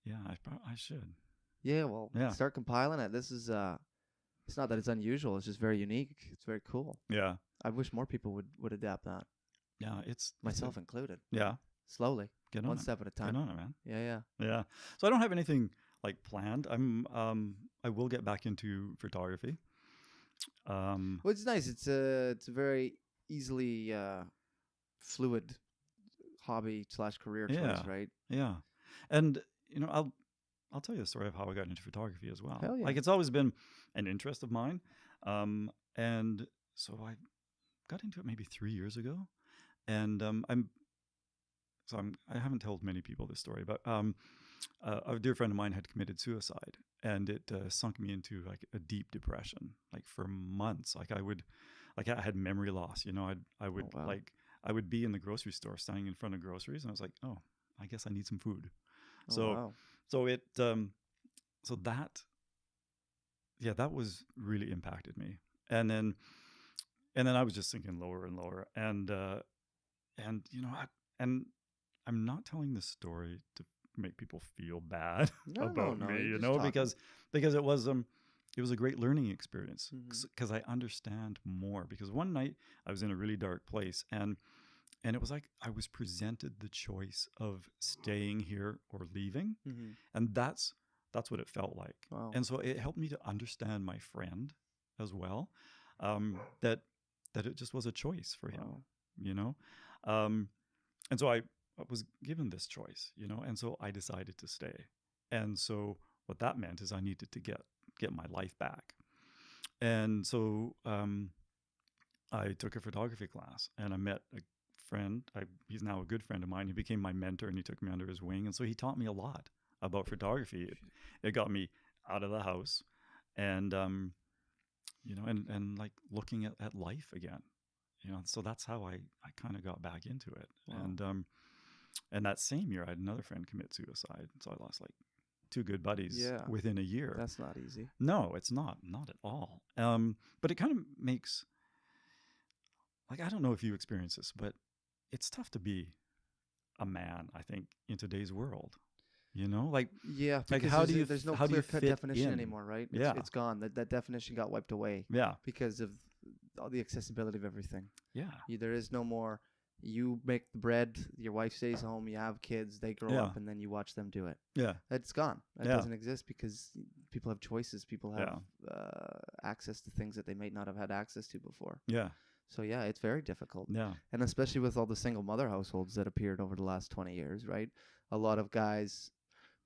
Yeah, I should. Yeah, well, start compiling it. This is it's not that it's unusual. It's just very unique. It's very cool. Yeah. I wish more people would adapt that. Yeah, myself included. Yeah. Slowly. Get on one it. step at a time. Get on it, man. Yeah. Yeah. So I don't have anything like planned. I will get back into photography. Well, it's nice. It's a very easily fluid hobby / career choice, right? Yeah. And I'll tell you the story of how I got into photography as well. Hell yeah. Like it's always been an interest of mine. And so I got into it maybe 3 years ago. And I haven't told many people this story, but a dear friend of mine had committed suicide, and it sunk me into like a deep depression. Like for months, I had memory loss. I would I would be in the grocery store, standing in front of groceries, and I was like, oh, I guess I need some food. Oh, So wow. so it so that that was really impacted me. And then I was just sinking lower and lower. And and I'm not telling this story to make people feel bad about No. me, You're just talking. because it was a great learning experience, Mhm. because I understand more. Because one night I was in a really dark place, and it was like I was presented the choice of staying here or leaving, Mm-hmm. and that's what it felt like. Wow. And so it helped me to understand my friend as well, that it just was a choice for him, Wow. you know. And so I was given this choice, and so I decided to stay. And so what that meant is I needed to get my life back. And so I took a photography class, and I met a friend. He's now a good friend of mine. He became my mentor, and he took me under his wing. And so he taught me a lot about photography. It got me out of the house, and and like looking at life again. So that's how I kind of got back into it. Wow. And that same year, I had another friend commit suicide. So I lost like 2 good buddies Yeah. within a year. That's not easy. No, it's not at all. But it kind of makes, like, I don't know if you experience this, but it's tough to be a man, I think, in today's world. Like, Yeah, like because how do you there's no how do you clear-cut fit definition in? anymore, right? Yeah. It's gone. That definition got wiped away Yeah, because of all the accessibility of everything. yeah, There is no more. You make the bread, your wife stays home, you have kids, they grow Yeah. up, and then you watch them do it. yeah, It's gone. That Yeah. doesn't exist because people have choices. People have access to things that they might not have had access to before. yeah, So yeah, it's very difficult. yeah, And especially with all the single mother households that appeared over the last 20 years, right? A lot of guys,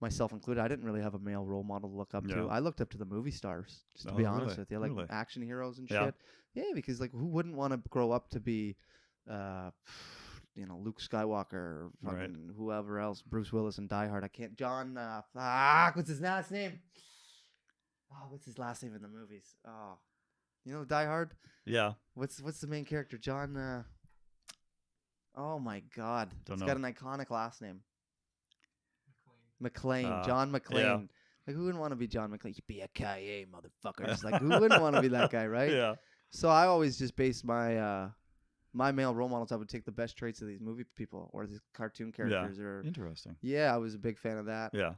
myself included, I didn't really have a male role model to look up to. Yeah. I looked up to the movie stars, just to Oh, be honest really? with you, like Really? action heroes and Yeah. shit. Yeah, because like who wouldn't want to grow up to be, Luke Skywalker or Right. fucking whoever else, Bruce Willis in Die Hard. I can't. John, what's his last name? Oh, what's his last name in the movies? Oh, Die Hard. Yeah. What's the main character? John. Oh my God, Don't he's know. got an iconic last name. McClane. Ah, John McClane. yeah. Like who wouldn't want to be John McClane? Yippee-ki-yay, motherfuckers! Like who wouldn't want to be that guy, right? Yeah. So I always just based my my male role models. I would take the best traits of these movie people or these cartoon characters. Or Interesting. yeah, I was a big fan of that. Yeah.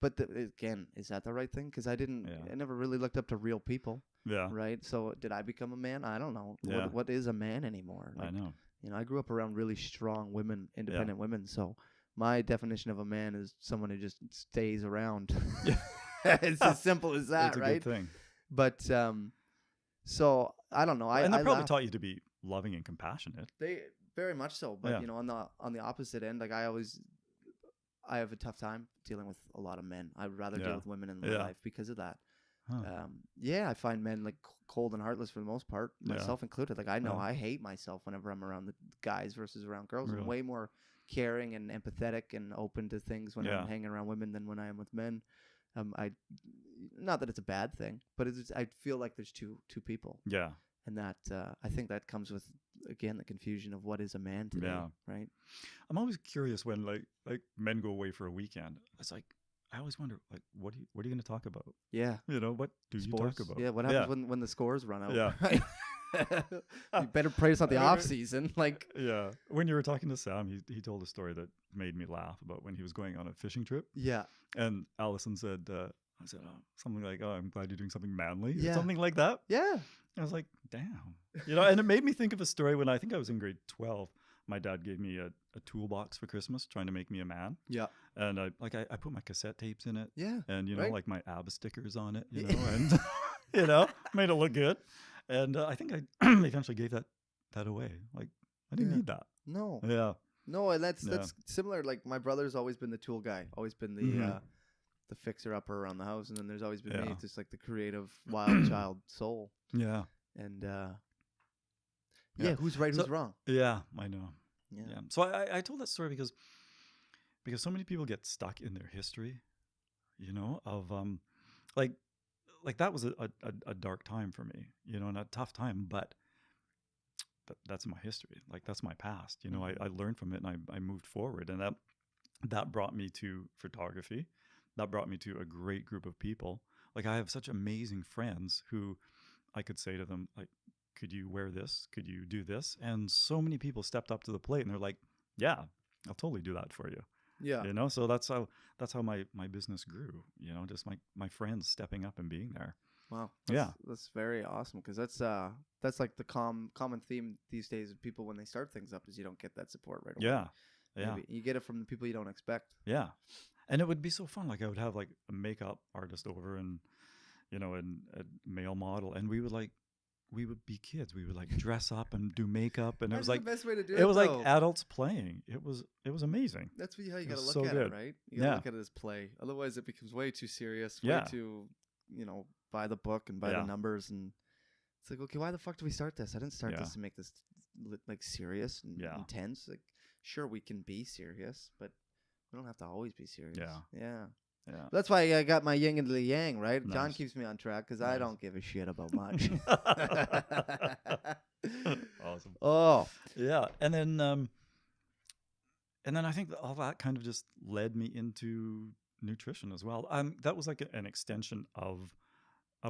But again, is that the right thing? Because I Yeah. never really looked up to real people, Yeah. right? So did I become a man? I don't know. Yeah. What is a man anymore? I know. I grew up around really strong women, independent women. So my definition of a man is someone who just stays around. Yeah. It's as simple as that, It's a right? good thing. But so I don't know. And I they probably laugh. taught you to be loving and compassionate. They very much so. But Yeah. on the opposite end, like I have a tough time dealing with a lot of men. I'd rather Yeah. deal with women in my Yeah. life because of that. Huh. I find men like cold and heartless for the most part, Yeah. myself included. Like I know Yeah. I hate myself whenever I'm around the guys versus around girls. Really? I'm way more caring and empathetic and open to things when Yeah. I'm hanging around women than when I am with men. I not that it's a bad thing, but I feel like there's two people, Yeah. and that I think that comes with again the confusion of what is a man today, Yeah. right? I'm always curious when like men go away for a weekend. It's like I always wonder, like, what are you going to talk about? Yeah. What do you Sports. talk about? Yeah, what happens when the scores run out? Yeah. Right? You better pray it's not the I remember- off season. Like, Yeah. When you were talking to Sam, he told a story that made me laugh about when he was going on a fishing trip. yeah, And Allison said, I said, something like, oh, I'm glad you're doing something manly. Yeah. Or something like that. yeah, I was like, damn. And it made me think of a story when I think I was in grade 12. My dad gave me a toolbox for Christmas trying to make me a man. yeah, And I put my cassette tapes in it. yeah. And, Right. like my ABBA stickers on it, Yeah. and, made it look good. And I think I eventually gave that away. Like, I didn't Yeah. need that. No, Yeah. no, and that's Yeah. similar. Like my brother's always been the tool guy, always been the Mhm. the fixer upper around the house, and then there's always been me, Yeah. just like the creative wild child soul. Yeah. And Yeah. who's right, So- who's wrong? Yeah. I know. Yeah, Yeah. So I told that story because so many people get stuck in their history, of like that was a dark time for me, and a tough time, but that's my history. Like that's my past. Mhm. I learned from it and I moved forward, and that brought me to photography. That brought me to a great group of people. Like I have such amazing friends who I could say to them, like, could you wear this? Could you do this? And so many people stepped up to the plate and they're like, yeah, I'll totally do that for you. Yeah. You know, so that's how my business grew, you know, just my friends stepping up and being there. Wow. Yeah. That's very awesome, because that's like the common theme these days of people when they start things up, is you don't get that support right away. Yeah. Yeah. Maybe you get it from the people you don't expect. Yeah. And it would be so fun. Like I would have like a makeup artist over and, you know, and a male model, and we would be kids. We would like dress up and do makeup, and it was like the best way to do it. It was like though. adults playing. It was amazing. That's how you It got to was look so at good. it, right? You got to Yeah. look at it as play. Otherwise, it becomes way too serious. Yeah. Way too, by the book and by Yeah. the numbers, and it's like, okay, why the fuck do we start this? I didn't start Yeah. this to make this like serious and Yeah. intense. Like, sure, we can be serious, but we don't have to always be serious. Yeah. Yeah. Yeah. That's why I got my yin and the yang, right? John Nice. keeps me on track because I Nice. don't give a shit about much. Awesome. Oh, Yeah. And then I think that all that kind of just led me into nutrition as well. That was like an extension of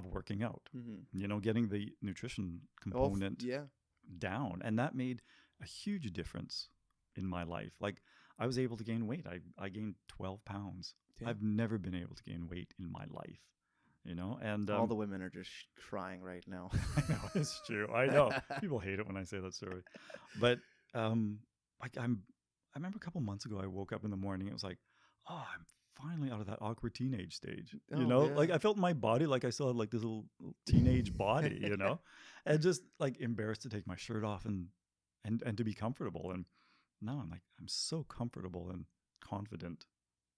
working out, you know, getting the nutrition component yeah. down. And that made a huge difference in my life. Like I was able to gain weight. I gained 12 pounds. Yeah. I've never been able to gain weight in my life, you know, and All the women are just crying right now. I know, it's true. I know people hate it when I say that story, but like I remember a couple months ago, I woke up in the morning. It was like, oh, I'm finally out of that awkward teenage stage. You Oh, know, yeah. like I felt in my body like I still had like this little teenage body, you know, and just like embarrassed to take my shirt off and to be comfortable. And now I'm so comfortable and confident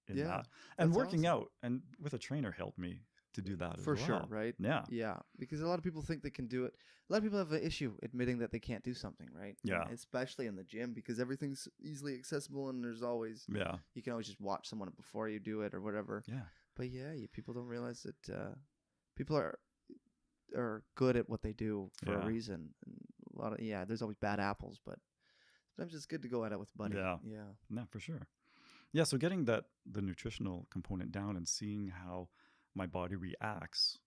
in Yeah, that. And that's working awesome. out and with a trainer helped me to do that as For well. sure, right? Yeah. Yeah, because a lot of people think they can do it. A lot of people have an issue admitting that they can't do something, right? Yeah. And especially in the gym, because everything's easily accessible and there's always, Yeah. you can always just watch someone before you do it or whatever. Yeah. But yeah, people don't realize that people are good at what they do for a Yeah. reason. And there's always bad apples, but sometimes it's good to go at it with a buddy. Yeah. Yeah. No, for sure. Yeah, so getting the nutritional component down and seeing how my body reacts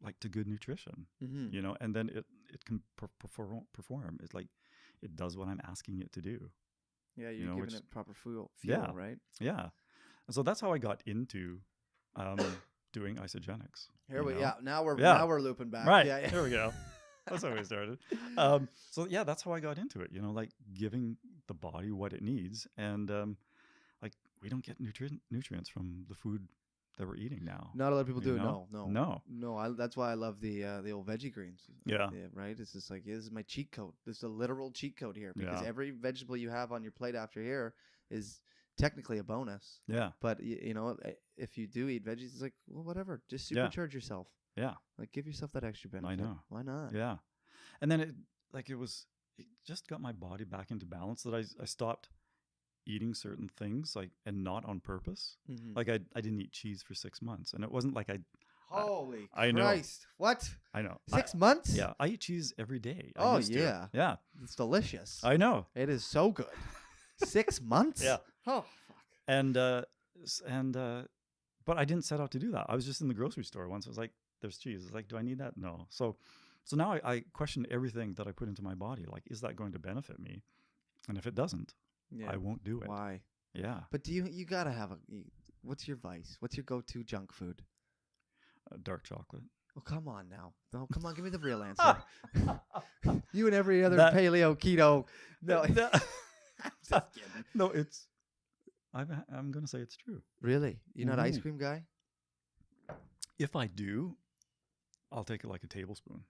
like to good nutrition, Mm-hmm. you know, and then it can perform. It's like it does what I'm asking it to do. Yeah, you're You know, giving which- it proper fuel, Yeah. right? Yeah. And so that's how I got into doing isogenics. Here you we know? yeah. Now Yeah. we're looping back. Right. Yeah, yeah. There we go. That's how we started. So yeah, that's how I got into it, you know, like giving the body what it needs. And like we don't get nutrients from the food that we're eating now. Not a lot of people You do. know? No. That's why I love the old veggie greens. Yeah. Right. It's just like, this is my cheat code. This is a literal cheat code here, because Yeah. every vegetable you have on your plate after here is technically a bonus. Yeah. But if you do eat veggies, it's like, well, whatever. Just Yeah. supercharge yourself. Yeah. Like, give yourself that extra benefit. know. Why not? Yeah. And then it just got my body back into balance, that I stopped eating certain things, like, and not on purpose. Mhm. Like I didn't eat cheese for 6 months, and it wasn't like Holy I know. Christ! What? I know 6 months? Yeah, I eat cheese every day. I Oh, used to. yeah. Yeah. It's delicious. I know. It is so good. 6 months? Yeah. Oh, fuck. And but I didn't set out to do that. I was just in the grocery store once. I was like, there's cheese. I was like, do I need that? No. So now I question everything that I put into my body. Like, is that going to benefit me? And if it doesn't, Yeah. I won't do it. Why? Yeah. But you gotta have what's your vice? What's your go-to junk food? Dark chocolate. Oh, come on now. No, come on, give me the real answer. You and every other That- paleo, keto. No, That- I'm just kidding. No, I'm going to say it's true. Really? You're not an ice Mhm. cream guy? If I do, I'll take it like a tablespoon.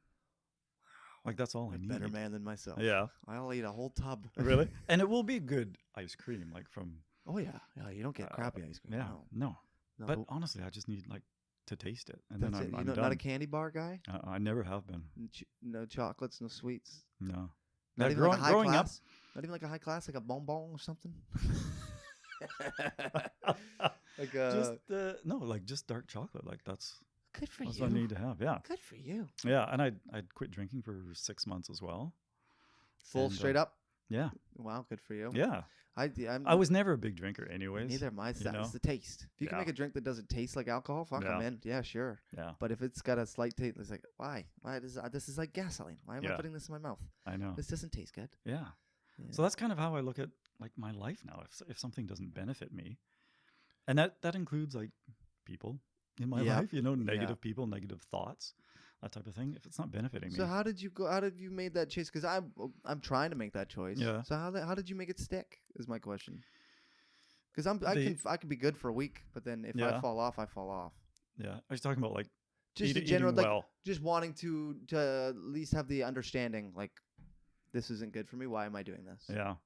Like, that's all I need. Better man than myself. Yeah. I'll eat a whole tub. Really? And it will be good ice cream, like from... Oh, yeah. Yeah, you don't get crappy ice cream. Yeah. No. No. But honestly, I just need, like, to taste it. And That's then it. I'm You're done. not a candy bar guy? I never have been. No chocolates, no sweets. No. Not Yeah, even like a high growing up, class? Not even like a high class, like a bonbon or something? Like just dark chocolate. Like that's good for what you. I need to have. Yeah, Good for you. yeah. And I'd quit drinking for 6 months as well. Full And, straight up? Yeah. Wow, good for you. Yeah. I'm I was never a big drinker anyways. neither am I. It's you know? the taste. If you can Yeah. make a drink that doesn't taste like alcohol, fuck, I'm Yeah. in. Yeah, sure. Yeah. But if it's got a slight taste, it's like, why? This is like gasoline. Why am I Yeah. putting this in my mouth? I know. This doesn't taste good. Yeah. Yeah. So that's kind of how I look at like my life now. If something doesn't benefit me, and that includes like people in my Yep. life, you know, negative Yeah. people, negative thoughts, that type of thing. If it's not benefiting So me, how did you go? How did you made that choice? Because I'm trying to make that choice. Yeah. So how did you make it stick? Is my question. Because I can be good for a week, but then if I Yeah. fall off, I fall off. yeah, I was talking about like Just in eating general, like well. just wanting to at least have the understanding, like this isn't good for me. Why am I doing this? Yeah.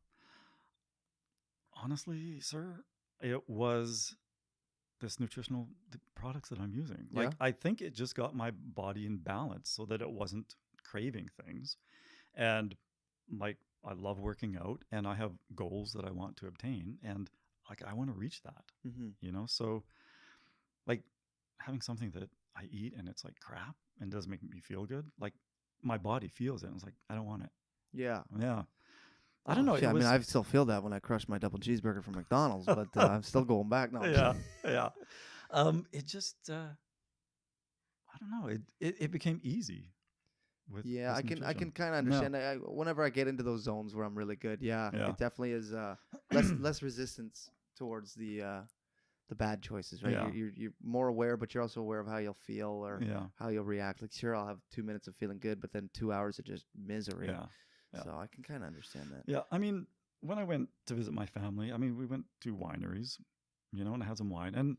Honestly, sir, it was this nutritional products that I'm using. Like, Yeah. I think it just got my body in balance so that it wasn't craving things. And like, I love working out and I have goals that I want to obtain. And like, I want to reach that, Mm-hmm. you know? So like having something that I eat and it's like crap and doesn't make me feel good. Like my body feels it. And it's like, I don't want it. Yeah. Yeah. I don't know. Yeah, It was, I still feel that when I crush my double cheeseburger from McDonald's, but I'm still going back now. yeah, yeah. It just, I don't know. It became easy. With Yeah, this I can nutrition. kind of understand. Whenever I get into those zones where I'm really good, Yeah. it definitely is less resistance towards the bad choices, right? Yeah. You're more aware, but you're also aware of how you'll feel or Yeah, how you'll react. Like, sure, I'll have 2 minutes of feeling good, but then 2 hours of just misery. yeah, yeah. So I can kind of understand that. yeah. I mean, when I went to visit my family, I mean, we went to wineries, you know, and I had some wine, and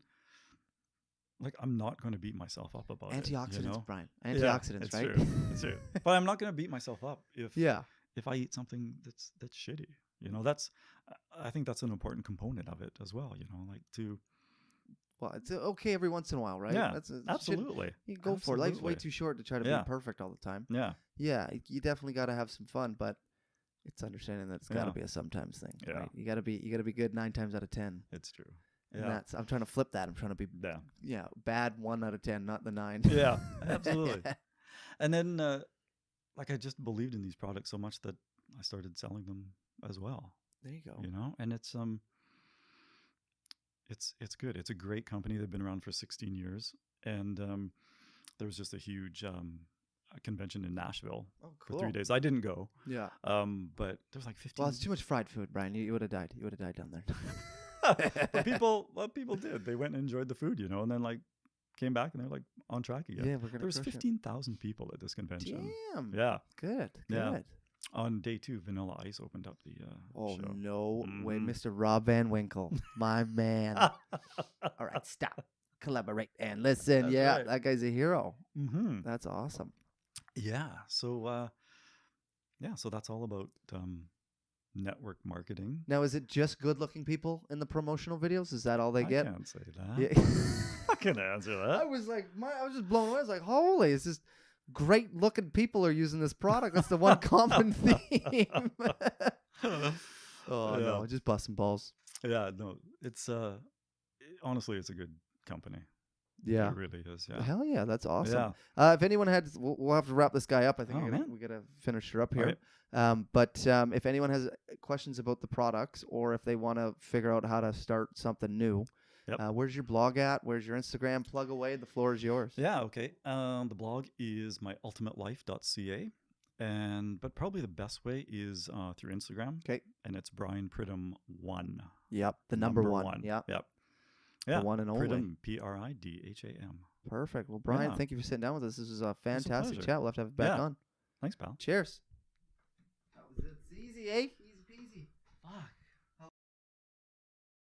like, I'm not going to beat myself up about Antioxidants, it. You know? Brian. Yeah, Antioxidants, it's right? True. It's true. But I'm not going to beat myself up Yeah. if I eat something that's shitty. You know, I think that's an important component of it as well. You know, like to. Well, it's okay every once in a while, right? Yeah, absolutely. You go for it. Life's way Absolutely. too short to try to be perfect all the time. Yeah. Yeah, you definitely got to have some fun, but it's understanding that it's got to Yeah. be a sometimes thing. Yeah. Right? You got to be good 9 times out of 10. It's true. And Yeah. I'm trying to flip that. I'm trying to be Yeah. bad 1 out of 10, not the 9. Yeah, absolutely. And then, like, I just believed in these products so much that I started selling them as well. There you go. You know, and it's good. It's a great company. They've been around for 16 years, and there was just a huge convention in Nashville for 3 days. I didn't go. Yeah. But there was like 15. Well, it's too much fried food, Brian. You would have died. You would have died down there. But people did. They went and enjoyed the food, you know, and then like came back and they're like on track again. Yeah, we're gonna. There was crush it. 15,000 people at this convention. Damn. Yeah. Good. Yeah. Good. On day 2, Vanilla Ice opened up the Oh show. no way, Mhm. Mr. Rob Van Winkle, my man. All right, stop, collaborate, and listen. That's Yeah, right. that guy's a hero. Mm-hmm. That's awesome. Yeah. So so that's all about network marketing. Now, is it just good-looking people in the promotional videos? Is that all they get? I can't say that. Yeah. I can answer I that. was like, I was just blown away. I was like, holy, it's just great-looking people are using this product. That's the one common theme. Oh no, just busting balls. Yeah, no. It's honestly, it's a good company. Yeah. It really is. Yeah. Hell yeah, that's awesome. Yeah. If anyone had, we'll have to wrap this guy up. I think Oh, man. we gotta finish her up All here. But if anyone has questions about the products, or if they want to figure out how to start something new, Yep. where's your blog at? Where's your Instagram? Plug away. The floor is yours. Yeah, okay. The blog is myultimatelife.ca, but probably the best way is through Instagram. Okay. And it's Brian Pridham 1. Yep. The number one. Yep. Yep. The Yeah. one and only. Pridham, Pridham. Perfect. Well, Brian, Yeah. thank you for sitting down with us. This is a fantastic pleasure. chat. We'll have to have it back Yeah. on. Thanks, pal. Cheers. That was it. It's easy, eh?